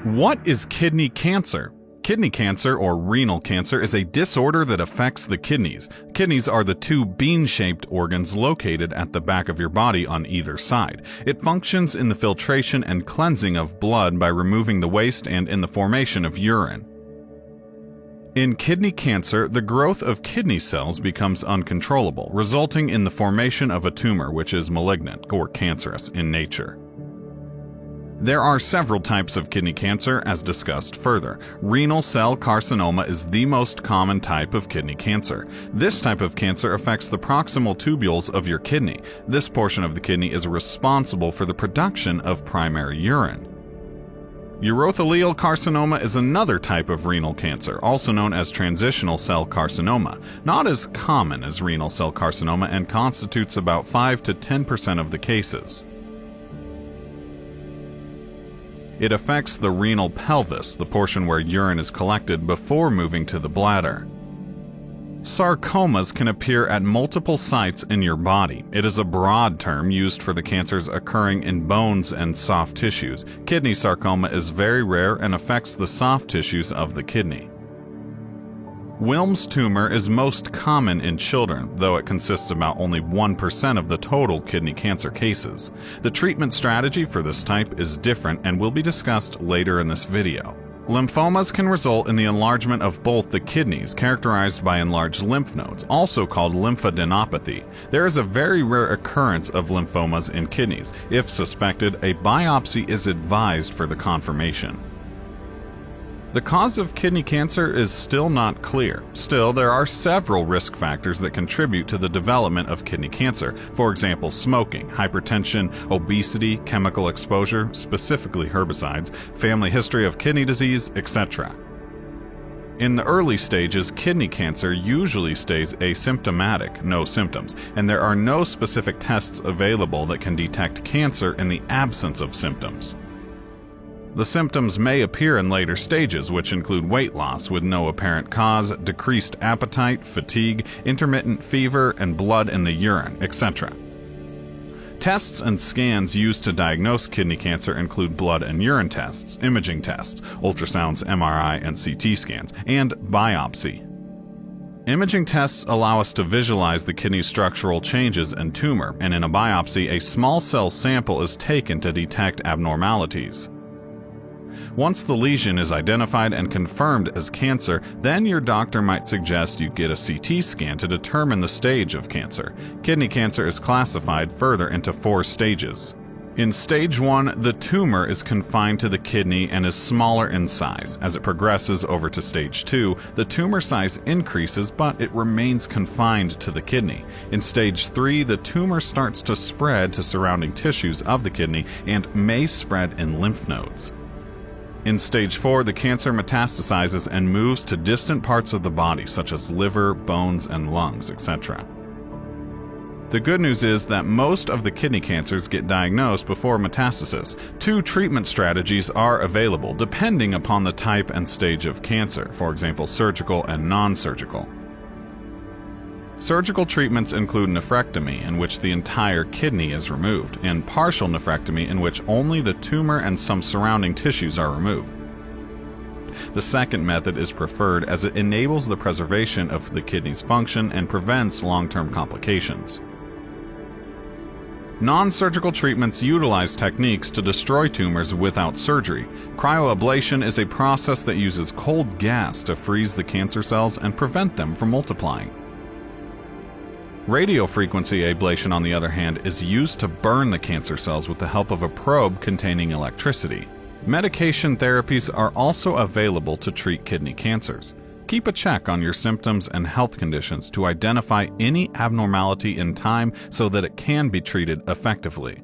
What is kidney cancer? Kidney cancer, or renal cancer, is a disorder that affects the kidneys. Kidneys are the two bean-shaped organs located at the back of your body on either side. It functions in the filtration and cleansing of blood by removing the waste and in the formation of urine. In kidney cancer, the growth of kidney cells becomes uncontrollable, resulting in the formation of a tumor which is malignant or cancerous in nature. There are several types of kidney cancer, as discussed further. Renal cell carcinoma is the most common type of kidney cancer. This type of cancer affects the proximal tubules of your kidney. This portion of the kidney is responsible for the production of primary urine. Urothelial carcinoma is another type of renal cancer, also known as transitional cell carcinoma. Not as common as renal cell carcinoma and constitutes about 5 to 10% of the cases. It affects the renal pelvis, the portion where urine is collected before moving to the bladder. Sarcomas can appear at multiple sites in your body. It is a broad term used for the cancers occurring in bones and soft tissues. Kidney sarcoma is very rare and affects the soft tissues of the kidney. Wilms tumor is most common in children, though it consists about only 1% of the total kidney cancer cases. The treatment strategy for this type is different and will be discussed later in this video. Lymphomas can result in the enlargement of both the kidneys, characterized by enlarged lymph nodes, also called lymphadenopathy. There is a very rare occurrence of lymphomas in kidneys. If suspected, a biopsy is advised for the confirmation. The cause of kidney cancer is still not clear. Still, there are several risk factors that contribute to the development of kidney cancer. For example, smoking, hypertension, obesity, chemical exposure, specifically herbicides, family history of kidney disease, etc. In the early stages, kidney cancer usually stays asymptomatic, no symptoms, and there are no specific tests available that can detect cancer in the absence of symptoms. The symptoms may appear in later stages, which include weight loss with no apparent cause, decreased appetite, fatigue, intermittent fever, and blood in the urine, etc. Tests and scans used to diagnose kidney cancer include blood and urine tests, imaging tests, ultrasounds, MRI, and CT scans, and biopsy. Imaging tests allow us to visualize the kidney's structural changes and tumor, and in a biopsy, a small cell sample is taken to detect abnormalities. Once the lesion is identified and confirmed as cancer, then your doctor might suggest you get a CT scan to determine the stage of cancer. Kidney cancer is classified further into 4 stages. In stage 1, the tumor is confined to the kidney and is smaller in size. As it progresses over to stage 2, the tumor size increases, but it remains confined to the kidney. In stage 3, the tumor starts to spread to surrounding tissues of the kidney and may spread in lymph nodes. In stage 4, the cancer metastasizes and moves to distant parts of the body, such as liver, bones, and lungs, etc. The good news is that most of the kidney cancers get diagnosed before metastasis. 2 treatment strategies are available, depending upon the type and stage of cancer, for example, surgical and non-surgical. Surgical treatments include nephrectomy, in which the entire kidney is removed, and partial nephrectomy, in which only the tumor and some surrounding tissues are removed. The second method is preferred as it enables the preservation of the kidney's function and prevents long-term complications. Non-surgical treatments utilize techniques to destroy tumors without surgery. Cryoablation is a process that uses cold gas to freeze the cancer cells and prevent them from multiplying. Radiofrequency ablation, on the other hand, is used to burn the cancer cells with the help of a probe containing electricity. Medication therapies are also available to treat kidney cancers. Keep a check on your symptoms and health conditions to identify any abnormality in time so that it can be treated effectively.